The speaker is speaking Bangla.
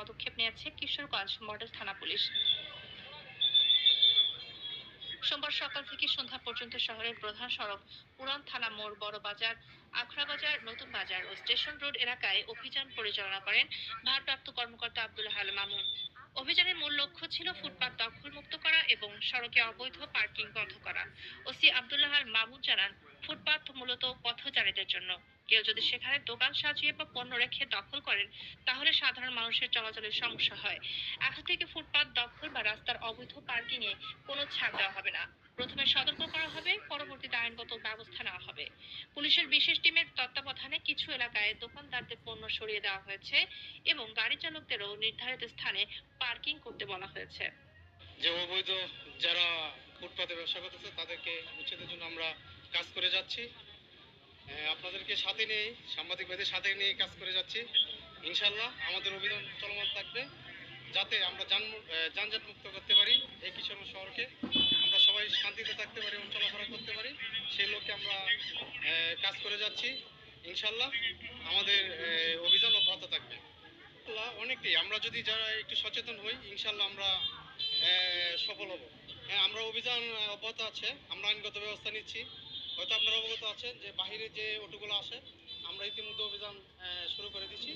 পদক্ষেপ নিয়েছে কিশোরগঞ্জ মডেল থানা পুলিশ। সোমবার সকাল থেকে সন্ধ্যা পর্যন্ত শহরের প্রধান সড়ক, পুরান থানা মোড়, বড় বাজার, আখড়া বাজার, নতুন বাজার ও স্টেশন রোড এলাকায় অভিযান পরিচালনা করেন ভারপ্রাপ্ত কর্মকর্তা আব্দুল হাল মামুন। অভিযানের মূল লক্ষ্য ছিল ফুটপাত দখলমুক্ত করা এবং সড়কে অবৈধ পার্কিং বন্ধ করা। ওসি আব্দুল্লাহ আল মামুন জানান, ফুটপাত মূলত পথচারীদের জন্য। কেউ যদি সেখানে দোকান সাজিয়ে বা পণ্য রেখে দখল করেন, তাহলে সাধারণ মানুষের চলাচলের সমস্যা হয়। এখন থেকে ফুটপাত দখল বা রাস্তার অবৈধ পার্কিং এ কোনো ছাড় দেওয়া হবে না। প্রথমে সতর্ক করা হবে, পরবর্তীতে আইনগত ব্যবস্থা নেওয়া হবে। পুলিশের বিশেষ টিমের তত্ত্বাবধানে কিছু এলাকায় দোকানদারদের পণ্য সরিয়ে দেওয়া হয়েছে এবং গাড়ি চালকদেরও নির্ধারিত স্থানে পার্কিং করতে বলা হয়েছে। যে অবৈধ যারা ফুটপাতে ব্যবসা করতেছে তাদেরকে উচ্ছেদের জন্য আমরা কাজ করে যাচ্ছি। আপনাদেরকে সাথে নিয়ে, সাংবাদিক ভাইদের সাথে নিয়ে কাজ করে যাচ্ছি। ইনশাল্লাহ আমাদের অভিযান চলমান থাকবে, যাতে আমরা যানজট মুক্ত করতে পারি এই কিশোরগঞ্জ শহরকে। আমরা সবাই শান্তিতে থাকতে পারি এবং চলাফেরা করতে পারি, সেই লক্ষ্যে আমরা কাজ করে যাচ্ছি। ইনশাল্লাহ আমাদের অভিযান অব্যাহত থাকবে। অনেকটাই আমরা যদি যারা একটু সচেতন হই, ইনশাল্লাহ আমরা সফল হব। হ্যাঁ, আমরা অভিযান অব্যাহত আছে, আমরা আইনগত ব্যবস্থা নিচ্ছি। হয়তো আপনারা অবগত আছেন যে বাহিরে যে অটোগুলো আসে, আমরা ইতিমধ্যে অভিযান শুরু করে দিচ্ছি।